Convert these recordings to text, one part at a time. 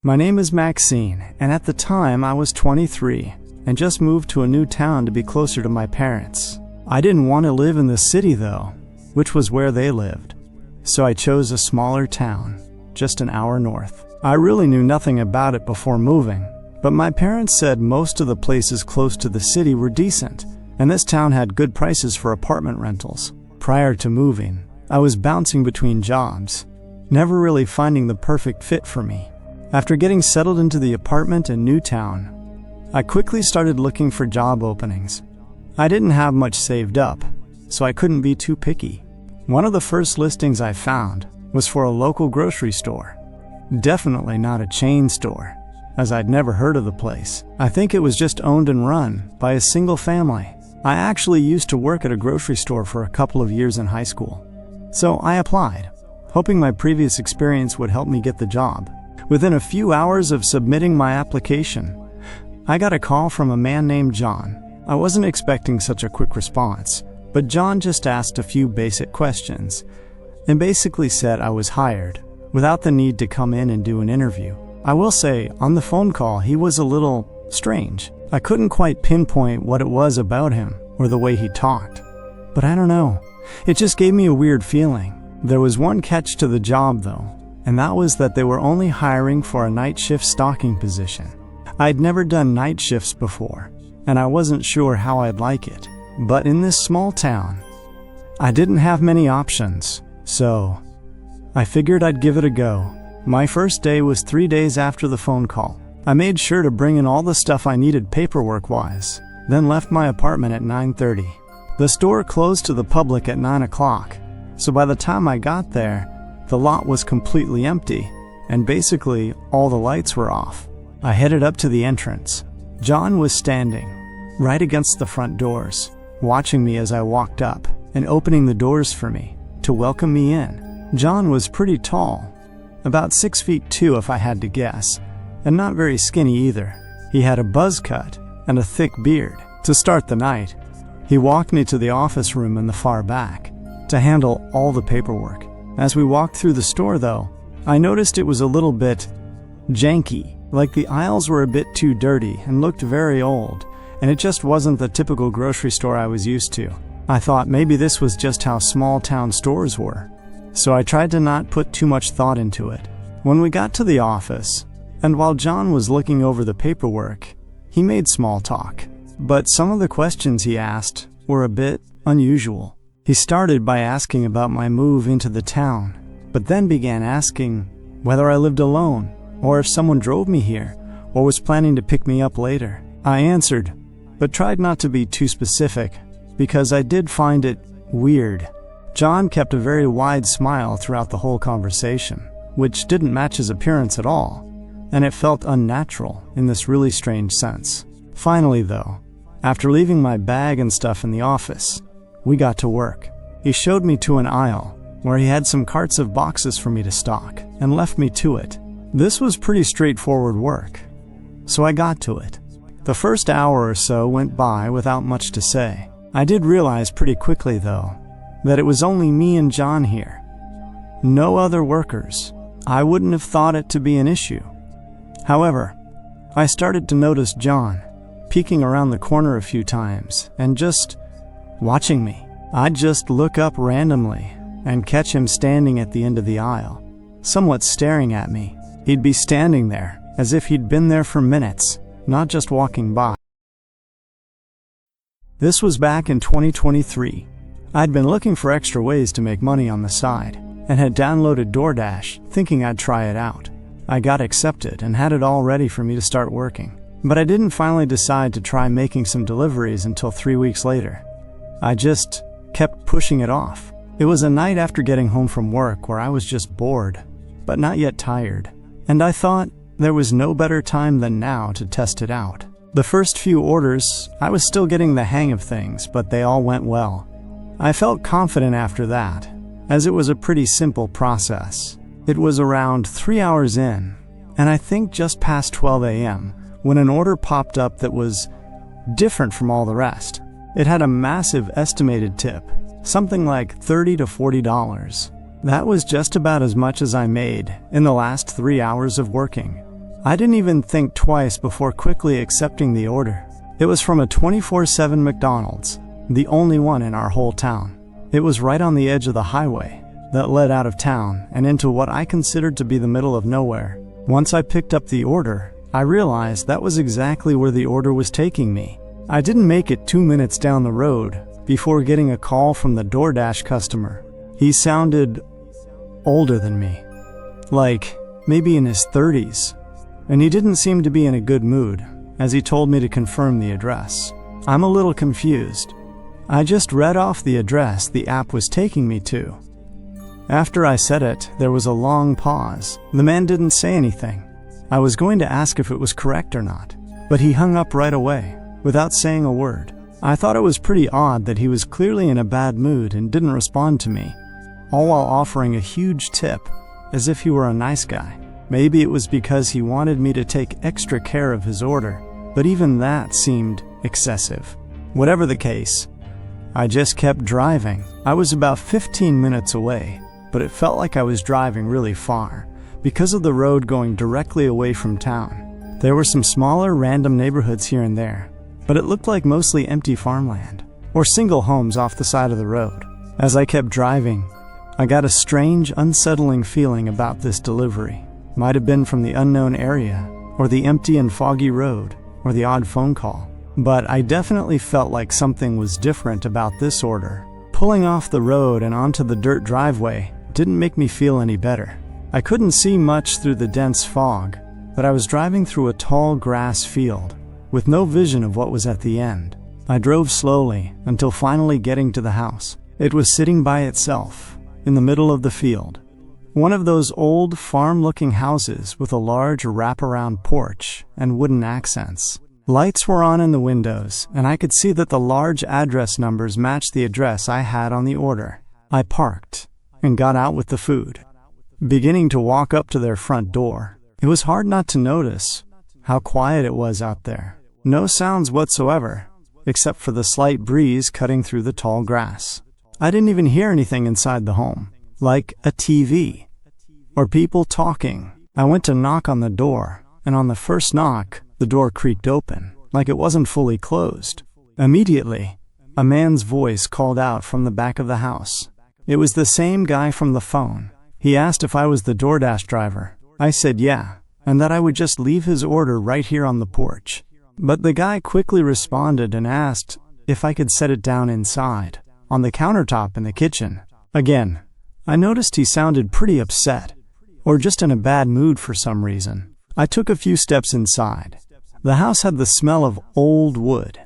My name is Maxine, and at the time I was 23 and just moved to a new town to be closer to my parents. I didn't want to live in the city though, which was where they lived. So I chose a smaller town, just an hour north. I really knew nothing about it before moving, but my parents said most of the places close to the city were decent, and this town had good prices for apartment rentals. Prior to moving, I was bouncing between jobs, never really finding the perfect fit for me. After getting settled into the apartment in new town, I quickly started looking for job openings. I didn't have much saved up, so I couldn't be too picky. One of the first listings I found was for a local grocery store. Definitely not a chain store, as I'd never heard of the place. I think it was just owned and run by a single family. I actually used to work at a grocery store for a couple of years in high school. So I applied, hoping my previous experience would help me get the job. Within a few hours of submitting my application, I got a call from a man named John. I wasn't expecting such a quick response, but John just asked a few basic questions and basically said I was hired without the need to come in and do an interview. I will say, on the phone call, he was a little strange. I couldn't quite pinpoint what it was about him or the way he talked, but I don't know. It just gave me a weird feeling. There was one catch to the job though, and that was that they were only hiring for a night shift stocking position. I'd never done night shifts before, and I wasn't sure how I'd like it. But in this small town, I didn't have many options, so I figured I'd give it a go. My first day was 3 days after the phone call. I made sure to bring in all the stuff I needed paperwork-wise, then left my apartment at 9:30. The store closed to the public at 9 o'clock, so by the time I got there, the lot was completely empty, and basically all the lights were off. I headed up to the entrance. John was standing right against the front doors, watching me as I walked up and opening the doors for me to welcome me in. John was pretty tall, about 6'2" if I had to guess, and not very skinny either. He had a buzz cut and a thick beard. To start the night, he walked me to the office room in the far back to handle all the paperwork. As we walked through the store though, I noticed it was a little bit janky, like the aisles were a bit too dirty and looked very old, and it just wasn't the typical grocery store I was used to. I thought maybe this was just how small town stores were, so I tried to not put too much thought into it. When we got to the office, and while John was looking over the paperwork, he made small talk, but some of the questions he asked were a bit unusual. He started by asking about my move into the town, but then began asking whether I lived alone, or if someone drove me here, or was planning to pick me up later. I answered, but tried not to be too specific, because I did find it weird. John kept a very wide smile throughout the whole conversation, which didn't match his appearance at all, and it felt unnatural in this really strange sense. Finally though, after leaving my bag and stuff in the office, we got to work. He showed me to an aisle where he had some carts of boxes for me to stock and left me to it. This was pretty straightforward work, so I got to it. The first hour or so went by without much to say. I did realize pretty quickly though that it was only me and John here. No other workers. I wouldn't have thought it to be an issue. However, I started to notice John peeking around the corner a few times and just watching me. I'd just look up randomly and catch him standing at the end of the aisle, somewhat staring at me. He'd be standing there as if he'd been there for minutes, not just walking by. This was back in 2023. I'd been looking for extra ways to make money on the side and had downloaded DoorDash thinking I'd try it out. I got accepted and had it all ready for me to start working, but I didn't finally decide to try making some deliveries until 3 weeks later. I just kept pushing it off. It was a night after getting home from work where I was just bored, but not yet tired, and I thought there was no better time than now to test it out. The first few orders, I was still getting the hang of things, but they all went well. I felt confident after that, as it was a pretty simple process. It was around 3 hours in, and I think just past 12 a.m., when an order popped up that was different from all the rest. It had a massive estimated tip, something like $30 to $40. That was just about as much as I made in the last 3 hours of working. I didn't even think twice before quickly accepting the order. It was from a 24/7 McDonald's, the only one in our whole town. It was right on the edge of the highway that led out of town and into what I considered to be the middle of nowhere. Once I picked up the order, I realized that was exactly where the order was taking me. I didn't make it 2 minutes down the road before getting a call from the DoorDash customer. He sounded older than me, like maybe in his 30s, and he didn't seem to be in a good mood as he told me to confirm the address. I'm a little confused. I just read off the address the app was taking me to. After I said it, there was a long pause. The man didn't say anything. I was going to ask if it was correct or not, but he hung up right away, without saying a word. I thought it was pretty odd that he was clearly in a bad mood and didn't respond to me, all while offering a huge tip, as if he were a nice guy. Maybe it was because he wanted me to take extra care of his order, but even that seemed excessive. Whatever the case, I just kept driving. I was about 15 minutes away, but it felt like I was driving really far, because of the road going directly away from town. There were some smaller random neighborhoods here and there, but it looked like mostly empty farmland, or single homes off the side of the road. As I kept driving, I got a strange, unsettling feeling about this delivery. Might have been from the unknown area, or the empty and foggy road, or the odd phone call. But I definitely felt like something was different about this order. Pulling off the road and onto the dirt driveway didn't make me feel any better. I couldn't see much through the dense fog, but I was driving through a tall grass field, with no vision of what was at the end. I drove slowly until finally getting to the house. It was sitting by itself, in the middle of the field. One of those old farm-looking houses with a large wraparound porch and wooden accents. Lights were on in the windows, and I could see that the large address numbers matched the address I had on the order. I parked and got out with the food. Beginning to walk up to their front door, it was hard not to notice how quiet it was out there. No sounds whatsoever, except for the slight breeze cutting through the tall grass. I didn't even hear anything inside the home, like a TV or people talking. I went to knock on the door, and on the first knock, the door creaked open, like it wasn't fully closed. Immediately, a man's voice called out from the back of the house. It was the same guy from the phone. He asked if I was the DoorDash driver. I said yeah, and that I would just leave his order right here on the porch. But the guy quickly responded and asked if I could set it down inside, on the countertop in the kitchen. Again, I noticed he sounded pretty upset, or just in a bad mood for some reason. I took a few steps inside. The house had the smell of old wood,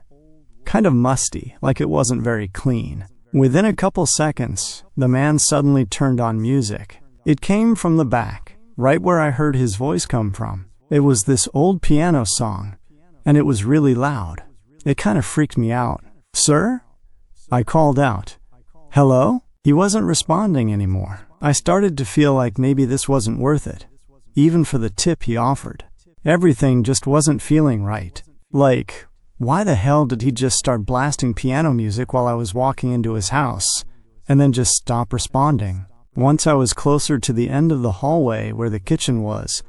kind of musty, like it wasn't very clean. Within a couple seconds, the man suddenly turned on music. It came from the back, right where I heard his voice come from. It was this old piano song, and it was really loud. It kind of freaked me out. "Sir?" I called out. "Hello?" He wasn't responding anymore. I started to feel like maybe this wasn't worth it, even for the tip he offered. Everything just wasn't feeling right. Like, why the hell did he just start blasting piano music while I was walking into his house, and then just stop responding? Once I was closer to the end of the hallway where the kitchen was,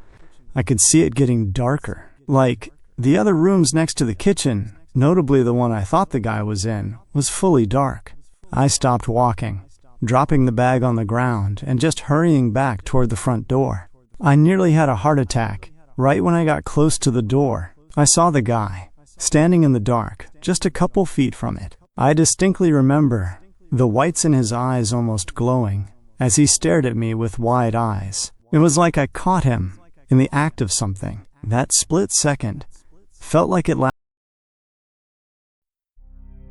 I could see it getting darker. Like, the other rooms next to the kitchen, notably the one I thought the guy was in, was fully dark. I stopped walking, dropping the bag on the ground and just hurrying back toward the front door. I nearly had a heart attack right when I got close to the door. I saw the guy standing in the dark, just a couple feet from it. I distinctly remember the whites in his eyes almost glowing as he stared at me with wide eyes. It was like I caught him in the act of something. That split second felt like it lasted.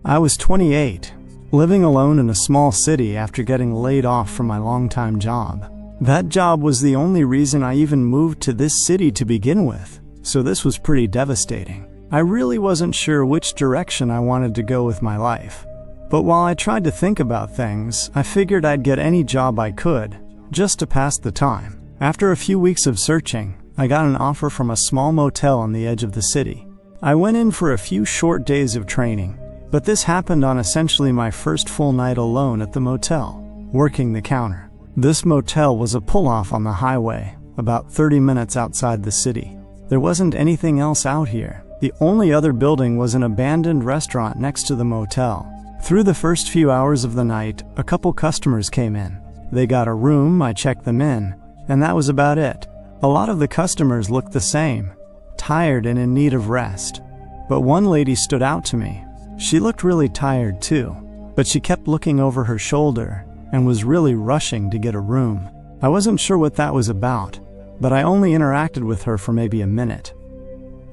I was 28, living alone in a small city after getting laid off from my longtime job. That job was the only reason I even moved to this city to begin with, so this was pretty devastating. I really wasn't sure which direction I wanted to go with my life. But while I tried to think about things, I figured I'd get any job I could, just to pass the time. After a few weeks of searching, I got an offer from a small motel on the edge of the city. I went in for a few short days of training, but this happened on essentially my first full night alone at the motel, working the counter. This motel was a pull-off on the highway, about 30 minutes outside the city. There wasn't anything else out here. The only other building was an abandoned restaurant next to the motel. Through the first few hours of the night, a couple customers came in. They got a room, I checked them in, and that was about it. A lot of the customers looked the same, tired and in need of rest. But one lady stood out to me. She looked really tired too, but she kept looking over her shoulder and was really rushing to get a room. I wasn't sure what that was about, but I only interacted with her for maybe a minute.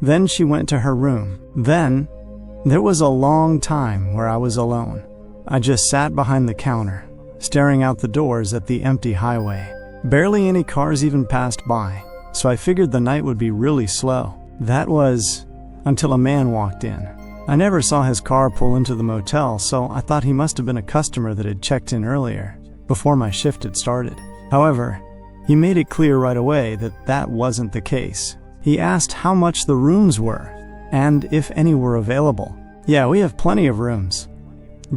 Then she went to her room. Then, there was a long time where I was alone. I just sat behind the counter, staring out the doors at the empty highway. Barely any cars even passed by, so I figured the night would be really slow. That was until a man walked in. I never saw his car pull into the motel, so I thought he must have been a customer that had checked in earlier, before my shift had started. However, he made it clear right away that that wasn't the case. He asked how much the rooms were, and if any were available. Yeah, we have plenty of rooms.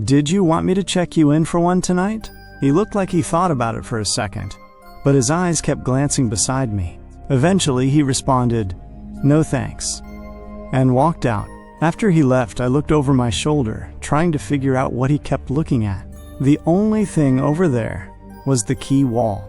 Did you want me to check you in for one tonight? He looked like he thought about it for a second, but his eyes kept glancing beside me. Eventually, he responded, "No thanks," and walked out. After he left, I looked over my shoulder, trying to figure out what he kept looking at. The only thing over there was the key wall.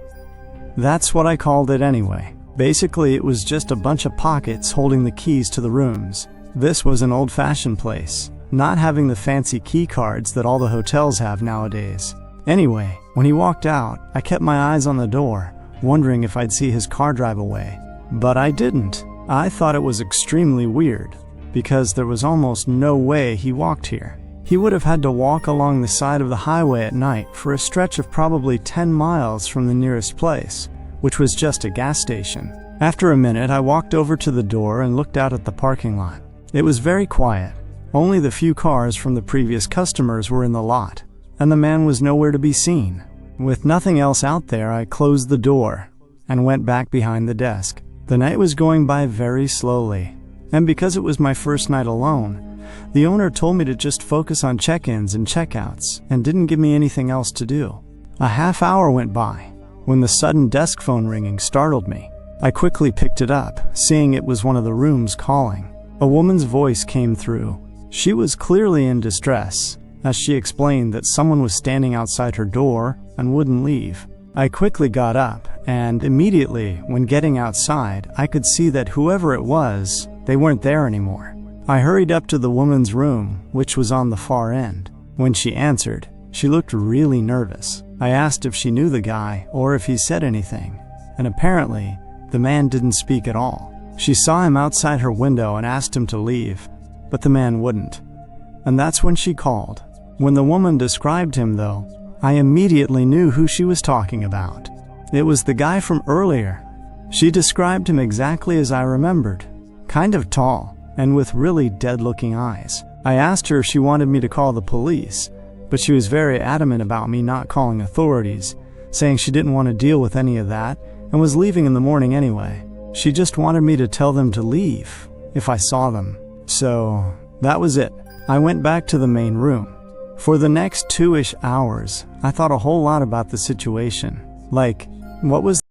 That's what I called it anyway. Basically, it was just a bunch of pockets holding the keys to the rooms. This was an old-fashioned place, not having the fancy key cards that all the hotels have nowadays. Anyway, when he walked out, I kept my eyes on the door, wondering if I'd see his car drive away. But I didn't. I thought it was extremely weird, because there was almost no way he walked here. He would have had to walk along the side of the highway at night for a stretch of probably 10 miles from the nearest place, which was just a gas station. After a minute, I walked over to the door and looked out at the parking lot. It was very quiet. Only the few cars from the previous customers were in the lot, and the man was nowhere to be seen. With nothing else out there, I closed the door and went back behind the desk. The night was going by very slowly, and because it was my first night alone, the owner told me to just focus on check-ins and check-outs and didn't give me anything else to do. A half hour went by when the sudden desk phone ringing startled me. I quickly picked it up, seeing it was one of the rooms calling. A woman's voice came through. She was clearly in distress, as she explained that someone was standing outside her door and wouldn't leave. I quickly got up, and immediately, when getting outside, I could see that whoever it was, they weren't there anymore. I hurried up to the woman's room, which was on the far end. When she answered, she looked really nervous. I asked if she knew the guy or if he said anything, and apparently, the man didn't speak at all. She saw him outside her window and asked him to leave, but the man wouldn't. And that's when she called. When the woman described him, though, I immediately knew who she was talking about. It was the guy from earlier. She described him exactly as I remembered, kind of tall and with really dead-looking eyes. I asked her if she wanted me to call the police, but she was very adamant about me not calling authorities, saying she didn't want to deal with any of that and was leaving in the morning anyway. She just wanted me to tell them to leave if I saw them. So that was it. I went back to the main room. For the next 2-ish hours, I thought a whole lot about the situation. Like, what was